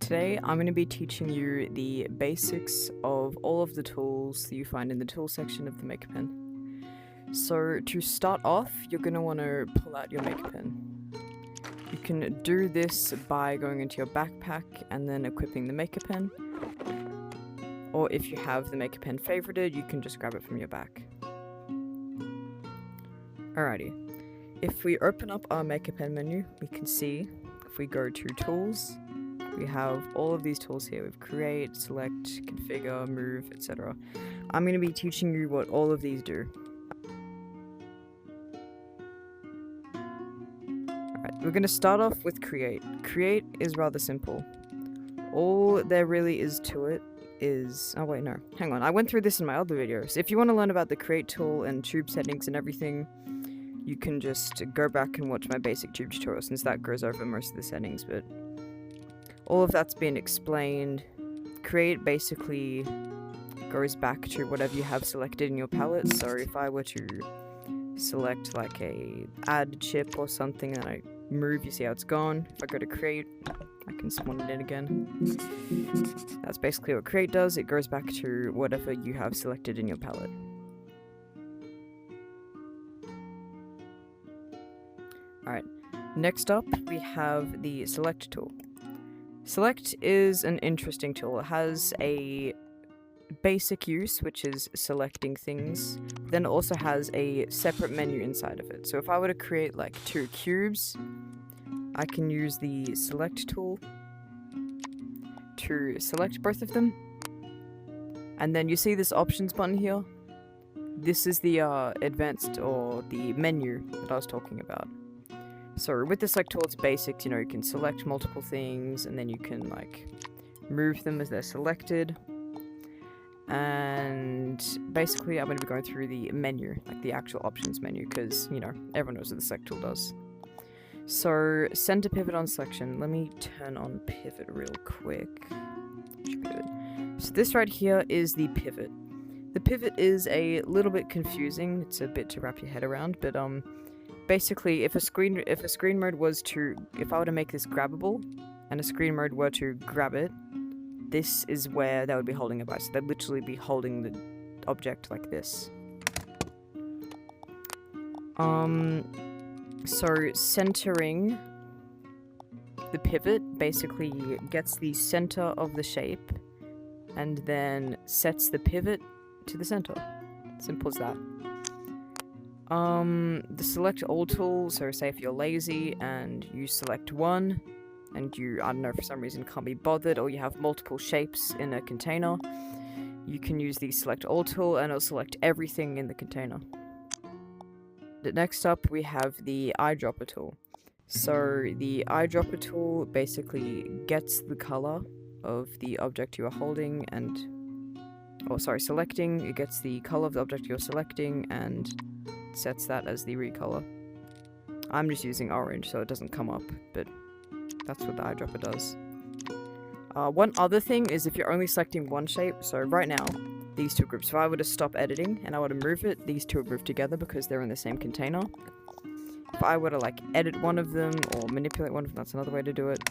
Today I'm going to be teaching you the basics of all of the tools that you find in the tool section of the makerpen. So to start off, you're going to want to pull out your makerpen. You can do this by going into your backpack and then equipping the makerpen. Or if you have the makerpen favorited, you can just grab it from your back. Alrighty. If we open up our makerpen menu, we can see if we go to tools, we have all of these tools here. We have create, select, configure, move, etc. I'm going to be teaching you what all of these do. Alright, we're going to start off with create. Create is rather simple. All there really is to it is... oh wait, no. Hang on. I went through this in my other videos. If you want to learn about the create tool and tube settings and everything, you can just go back and watch my basic tube tutorial, since that goes over most of the settings, but all of that's been explained. Create basically goes back to whatever you have selected in your palette. So if I were to select like a add chip or something and I move, you see how it's gone. If I go to create, I can spawn it in again. That's basically what create does. It goes back to whatever you have selected in your palette. Alright, next up we have the select tool. Select is an interesting tool. It has a basic use, which is selecting things. Then it also has a separate menu inside of it. So if I were to create like 2 cubes, I can use the select tool to select both of them. And then you see this options button here. This is the advanced or the menu that I was talking about. So with the select tool, it's basics, you know, you can select multiple things and then you can like move them as they're selected. And basically I'm going to be going through the menu, like the actual options menu, because, you know, everyone knows what the select tool does. So center pivot on selection. Let me turn on pivot real quick. So this right here is the pivot. The pivot is a little bit confusing. It's a bit to wrap your head around, but basically, if a screen mode was to, if I were to make this grabbable, and a screen mode were to grab it, this is where they would be holding it by. So they'd literally be holding the object like this. So centering the pivot basically gets the center of the shape, and then sets the pivot to the center. Simple as that. The select all tool, so say if you're lazy and you select one and you, I don't know, for some reason can't be bothered, or you have multiple shapes in a container, you can use the select all tool and it'll select everything in the container. Next up we have the eyedropper tool. So the eyedropper tool basically gets the color of the object you are holding and, oh sorry, selecting. It gets the color of the object you're selecting and sets that as the recolor. I'm just using orange so it doesn't come up, but that's what the eyedropper does. One other thing is if you're only selecting one shape, so right now, these two groups, if I were to stop editing and I were to move it, these two are grouped together because they're in the same container. If I were to like edit one of them or manipulate one of them, that's another way to do it.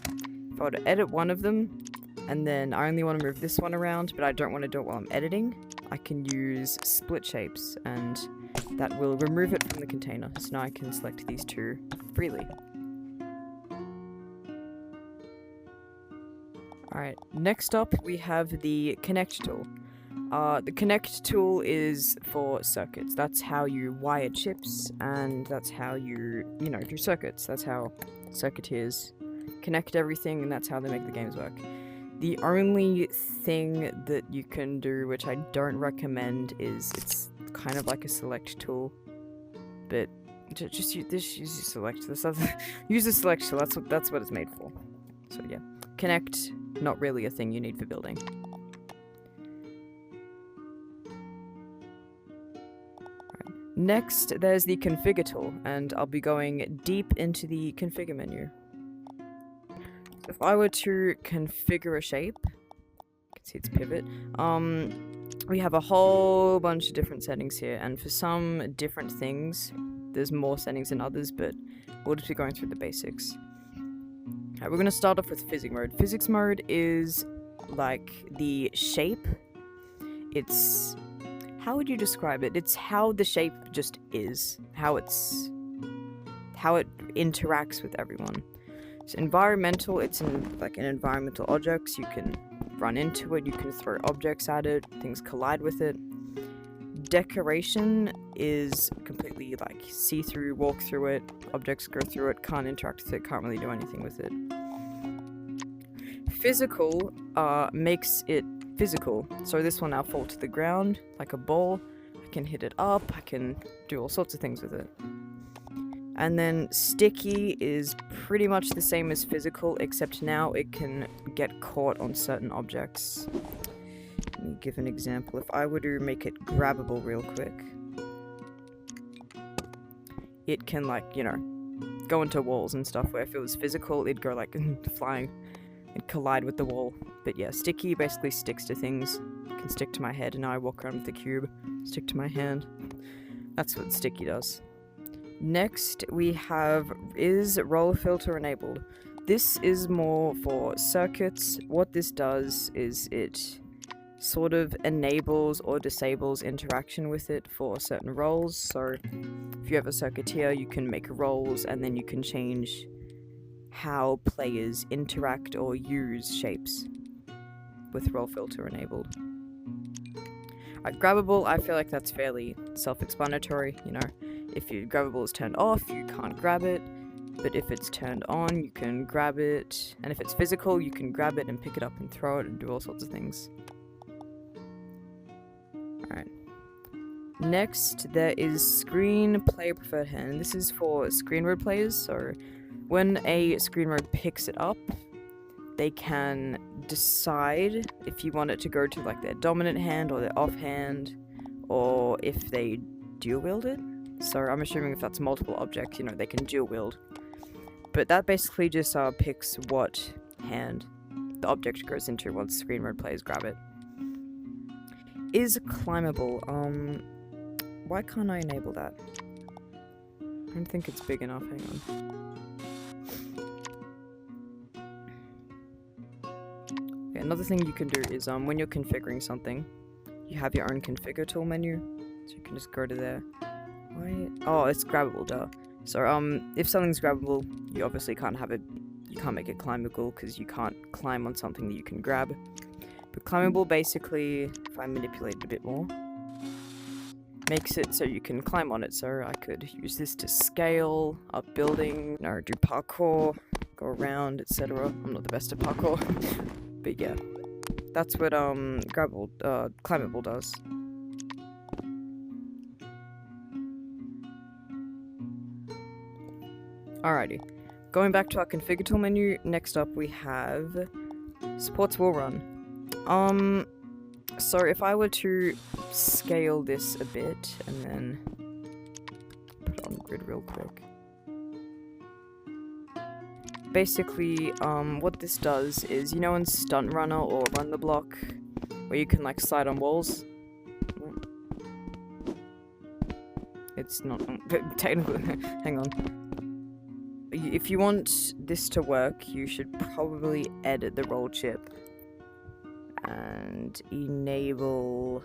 If I were to edit one of them and then I only want to move this one around, but I don't want to do it while I'm editing, I can use split shapes and that will remove it from the container. So now I can select these two freely. Alright, next up we have the connect tool. The connect tool is for circuits. That's how you wire chips, and that's how you know, do circuits. That's how circuiteers connect everything, and that's how they make the games work. The only thing that you can do, which I don't recommend, is it's kind of like a select tool, but just use the select. Use the select tool. That's what it's made for. So yeah, connect, not really a thing you need for building. Right. Next, there's the configure tool, and I'll be going deep into the configure menu. If I were to configure a shape, you can see its pivot, we have a whole bunch of different settings here, and for some different things, there's more settings than others, but we'll just be going through the basics. Alright, we're gonna start off with physics mode. Physics mode is like the shape. It's... how would you describe it? It's how the shape just is. How it interacts with everyone. So environmental, it's like an environmental objects. You can run into it, you can throw objects at it, things collide with it. Decoration is completely like see-through, walk through it, objects go through it, can't interact with it, can't really do anything with it. Physical makes it physical. So this will now fall to the ground like a ball. I can hit it up, I can do all sorts of things with it. And then sticky is pretty much the same as physical, except now it can get caught on certain objects. Let me give an example. If I were to make it grabbable real quick, it can, like, you know, go into walls and stuff, where if it was physical, it'd go like flying and collide with the wall. But yeah, sticky basically sticks to things. It can stick to my head, and now I walk around with the cube, stick to my hand. That's what sticky does. Next we have is roller filter enabled. This is more for circuits. What this does is it sort of enables or disables interaction with it for certain roles. So if you have a circuit here, you can make roles, and then you can change how players interact or use shapes with roll filter enabled. Grabbable, I feel like that's fairly self-explanatory, you know. If your grabbable is turned off, you can't grab it, but if it's turned on, you can grab it, and if it's physical, you can grab it and pick it up and throw it and do all sorts of things. Alright. Next, there is screen player preferred hand. This is for screen mode players, so when a screen mode picks it up, they can decide if you want it to go to like their dominant hand or their offhand, or if they dual wield it. So I'm assuming if that's multiple objects, you know, they can dual wield. But that basically just picks what hand the object goes into once screen mode players grab it. Is climbable. Why can't I enable that? I don't think it's big enough. Hang on. Okay, another thing you can do is when you're configuring something, you have your own configure tool menu, so you can just go to there. Why? Oh, it's grabbable, duh. So if something's grabbable, you obviously can't have it. You can't make it climbable because you can't climb on something that you can grab. But climbable, basically, if I manipulate it a bit more, makes it so you can climb on it. So I could use this to scale up building, or do parkour, go around, etc. I'm not the best at parkour, but yeah, that's what climbable does. Alrighty, going back to our configure tool menu. Next up, we have supports wall run. So if I were to scale this a bit and then put it on grid real quick. Basically, what this does is, you know, in Stunt Runner or Run the Block, where you can like slide on walls. It's not technically. Hang on. If you want this to work, you should probably edit the roll chip and enable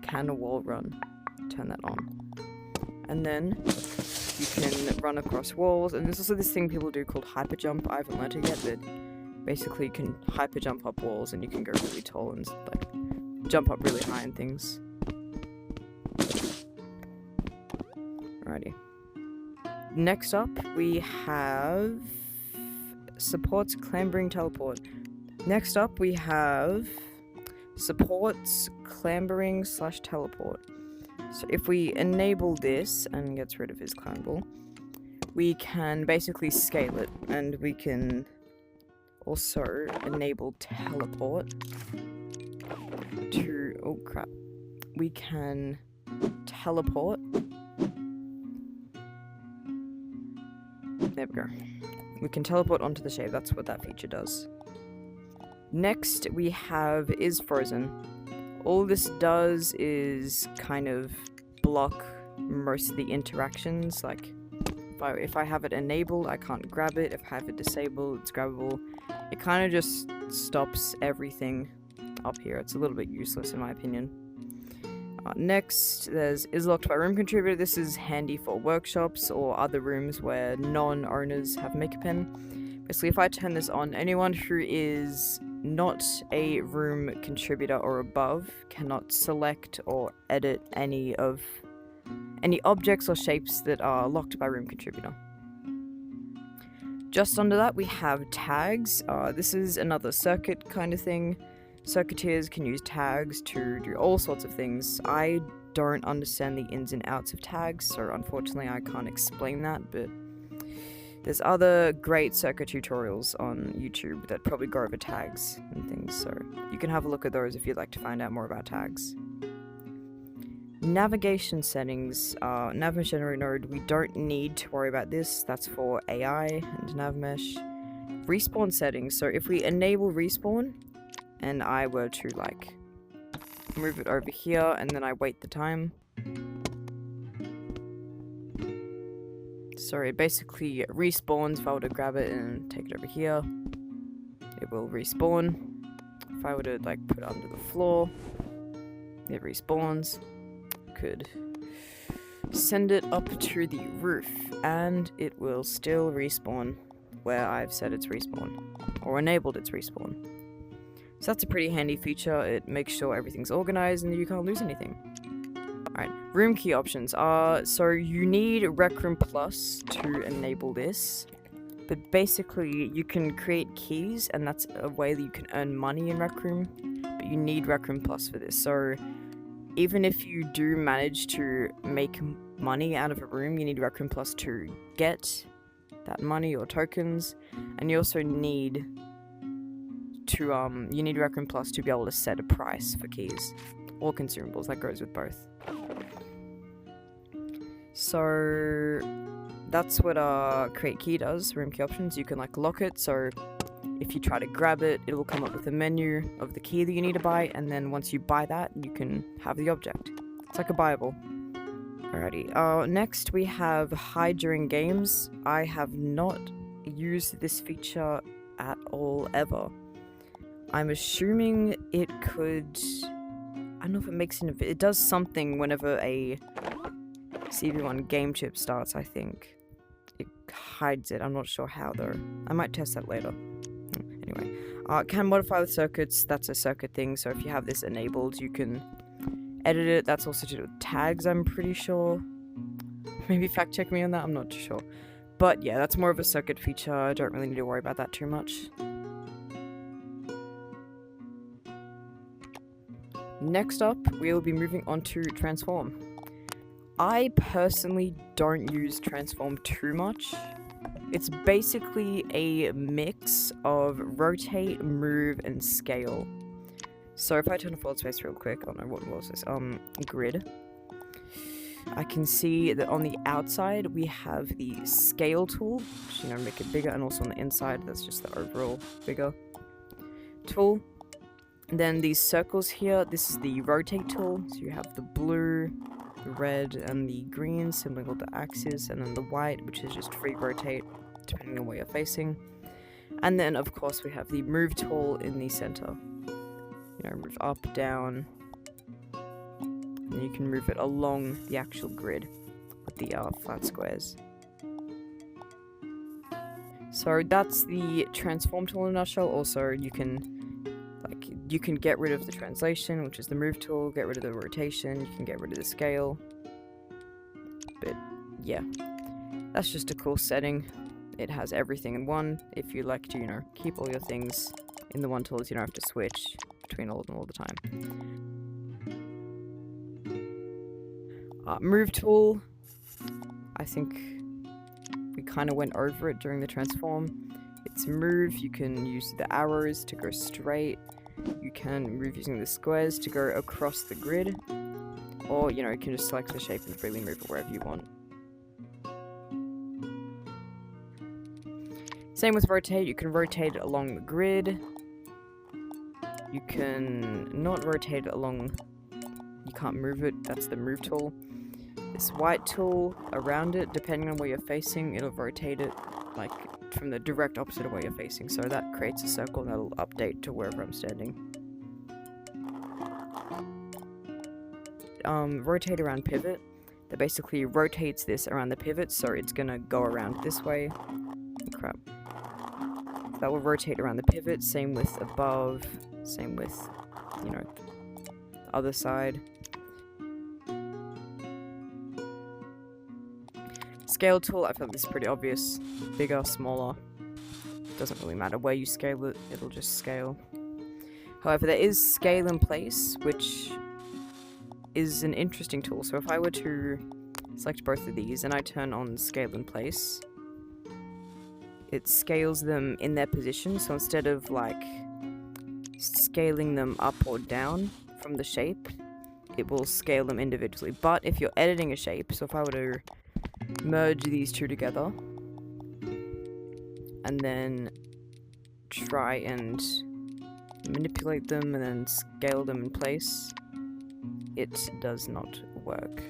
can wall run. Turn that on, and then you can run across walls. And there's also this thing people do called hyper jump. I haven't learned it yet, but basically you can hyper jump up walls, and you can go really tall and like jump up really high and things. Alrighty. Next up, we have supports clambering teleport. Next up, we have supports clambering / teleport. So if we enable this and gets rid of his climbable, we can basically scale it, and we can also enable teleport to, oh crap, we can teleport. There we go. We can teleport onto the shape. That's what that feature does. Next, we have is frozen. All this does is kind of block most of the interactions. Like, If I have it enabled, I can't grab it. If I have it disabled, it's grabbable. It kind of just stops everything up here. It's a little bit useless in my opinion. Next, there's is locked by room contributor. This is handy for workshops or other rooms where non-owners have makerpen. Basically, if I turn this on, anyone who is not a room contributor or above cannot select or edit any objects or shapes that are locked by room contributor. Just under that, we have tags. This is another circuit kind of thing. Circuiteers can use tags to do all sorts of things. I don't understand the ins and outs of tags, so unfortunately I can't explain that, but there's other great circuit tutorials on YouTube that probably go over tags and things, so you can have a look at those if you'd like to find out more about tags. Navigation settings, navigation node, we don't need to worry about this. That's for AI and navmesh. Respawn settings, so if we enable respawn, and I were to like move it over here and then I wait the time. So it basically respawns. If I were to grab it and take it over here, it will respawn. If I were to like put it under the floor, it respawns. Could send it up to the roof and it will still respawn where I've set its respawn or enabled its respawn. So that's a pretty handy feature. It makes sure everything's organized and you can't lose anything. Alright, room key options are, so you need Rec Room Plus to enable this. But basically, you can create keys, and that's a way that you can earn money in Rec Room. But you need Rec Room Plus for this. So even if you do manage to make money out of a room, you need Rec Room Plus to get that money or tokens. And you also need you need Rec Room Plus to be able to set a price for keys or consumables. That goes with both. So that's what create key does. Room key options, you can like lock it, so if you try to grab it, it will come up with a menu of the key that you need to buy, and then once you buy that, you can have the object. It's like a buyable. Alrighty, next we have hide during games. I have not used this feature at all ever. I'm assuming it could, I don't know if it makes it does something whenever a CV1 game chip starts, I think. It hides it, I'm not sure how though. I might test that later. Anyway, can modify the circuits, that's a circuit thing, so if you have this enabled, you can edit it. That's also to do with tags, I'm pretty sure. Maybe fact check me on that, I'm not too sure. But yeah, that's more of a circuit feature, I don't really need to worry about that too much. Next up, we'll be moving on to transform. I personally don't use transform too much. It's basically a mix of rotate, move, and scale. So if I turn a forward space real quick, oh no, what was this? Grid. I can see that on the outside we have the scale tool, which, you know, make it bigger, and also on the inside, that's just the overall bigger tool. And then these circles here, this is the rotate tool. So you have the blue, the red, and the green symboling all the axes, and then the white, which is just free rotate, depending on where you're facing. And then, of course, we have the move tool in the center. You know, move up, down, and you can move it along the actual grid with the flat squares. So that's the transform tool in a nutshell. Also, you can get rid of the translation, which is the move tool, get rid of the rotation, you can get rid of the scale. But yeah, that's just a cool setting. It has everything in one. If you like to, you know, keep all your things in the one tool, you don't have to switch between all of them all the time. Move tool, I think we kind of went over it during the transform. It's move, you can use the arrows to go straight. You can move using the squares to go across the grid, or, you know, you can just select the shape and freely move it wherever you want. Same with rotate, you can rotate it along the grid. You can not rotate it along, you can't move it, that's the move tool. this white tool around it. Depending on where you're facing, it'll rotate it like from the direct opposite of where you're facing. So that creates a circle that'll update to wherever I'm standing. Rotate around pivot. That basically rotates this around the pivot, so it's gonna go around this way. Crap. That will rotate around the pivot. Same with above. Same with, you know, other side. Scale tool, I feel like this is pretty obvious. Bigger, smaller. Doesn't really matter where you scale it, it'll just scale. However, there is scale in place, which is an interesting tool. So if I were to select both of these and I turn on scale in place, it scales them in their position. So instead of like scaling them up or down from the shape, it will scale them individually. But if you're editing a shape, so if I were to merge these two together and then try and manipulate them and then scale them in place, it does not work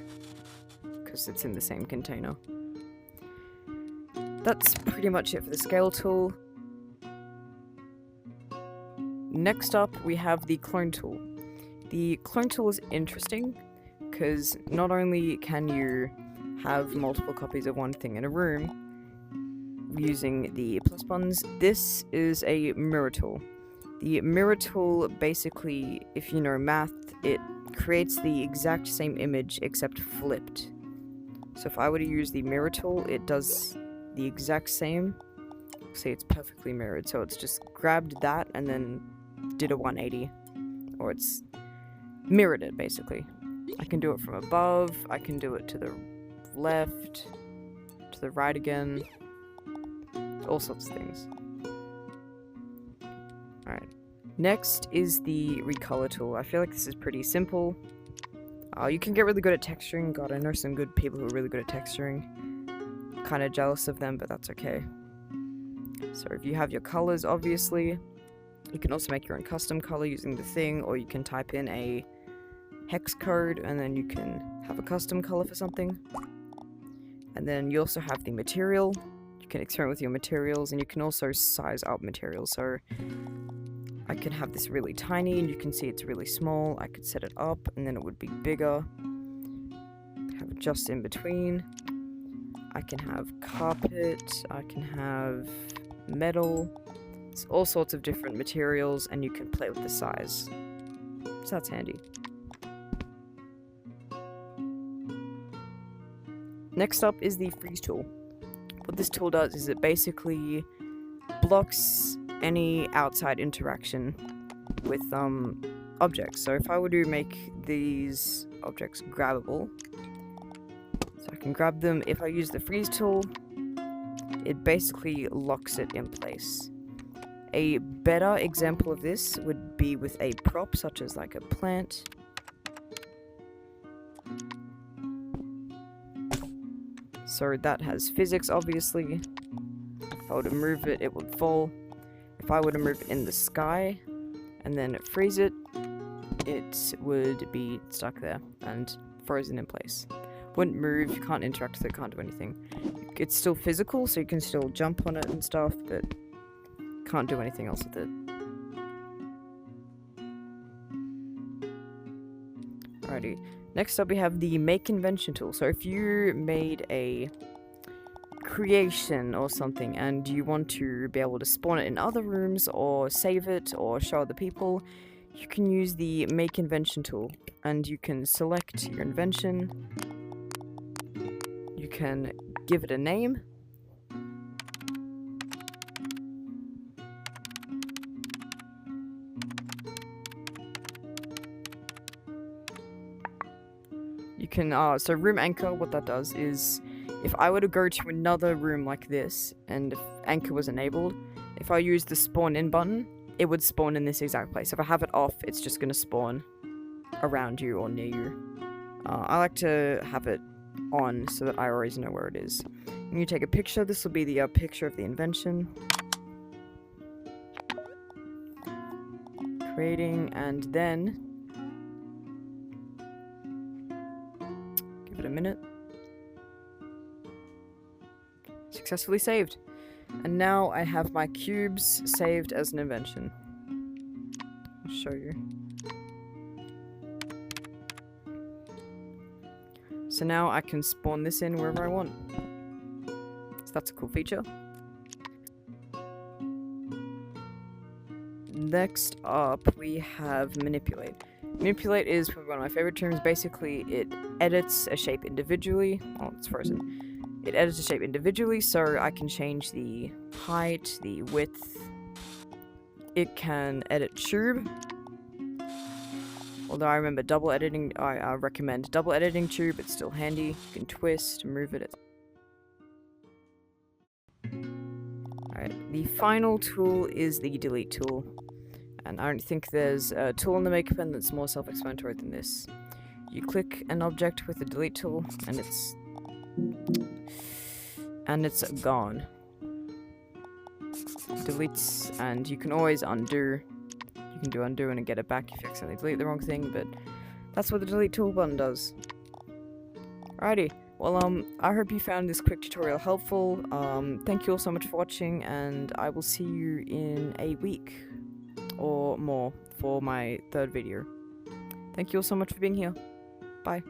because it's in the same container. That's pretty much it for the scale tool. Next up, we have the clone tool. The clone tool is interesting because not only can you have multiple copies of one thing in a room using the plus buttons, this is a mirror tool. The mirror tool basically, if you know math, it creates the exact same image except flipped. So if I were to use the mirror tool, it does the exact same. See, it's perfectly mirrored, so it's just grabbed that and then did a 180, or it's mirrored it basically. I can do it from above, I can do it to the left, to the right again, all sorts of things. Alright, next is the recolor tool. I feel like this is pretty simple. You can get really good at texturing. God, I know some good people who are really good at texturing. Kind of jealous of them, but that's okay. So if you have your colors, obviously, you can also make your own custom color using the thing, or you can type in a hex code and then you can have a custom color for something. And then you also have the material. You can experiment with your materials, and you can also size up materials. So I can have this really tiny and you can see it's really small. I could set it up and then it would be bigger. Have it just in between. I can have carpet, I can have metal. It's all sorts of different materials and you can play with the size. So that's handy. Next up is the freeze tool. What this tool does is it basically blocks any outside interaction with objects. So if I were to make these objects grabbable, so I can grab them. If I use the freeze tool, it basically locks it in place. A better example of this would be with a prop such as like a plant. So that has physics, obviously. If I were to move it, it would fall. If I were to move it in the sky and then freeze it, it would be stuck there and frozen in place. Wouldn't move, you can't interact with it, can't do anything. It's still physical, so you can still jump on it and stuff, but can't do anything else with it. Alrighty. Next up we have the make invention tool. So if you made a creation or something and you want to be able to spawn it in other rooms or save it or show other people, you can use the make invention tool and you can select your invention. You can give it a name. You can, so room anchor, what that does is, if I were to go to another room like this, and if anchor was enabled, if I use the spawn in button, it would spawn in this exact place. If I have it off, it's just going to spawn around you or near you. I like to have it on so that I always know where it is. When you take a picture, this will be the picture of the invention. Creating, and then give it a minute. Successfully saved. And now I have my cubes saved as an invention. I'll show you. So now I can spawn this in wherever I want. So that's a cool feature. Next up, we have Manipulate. Manipulate is probably one of my favorite terms. Basically, it edits a shape individually. Oh, it's frozen. It edits a shape individually, so I can change the height, the width. It can edit tube. Although I remember double editing, I recommend double editing tube. It's still handy. You can twist, move it. Alright, the final tool is the delete tool. And I don't think there's a tool in the makerpen that's more self-explanatory than this. You click an object with the delete tool, and it's gone. Deletes, and you can always undo. You can do undo and get it back if you accidentally delete the wrong thing, but that's what the delete tool button does. Alrighty, well, I hope you found this quick tutorial helpful. Thank you all so much for watching, and I will see you in a week or more for my third video. Thank you all so much for being here. Bye.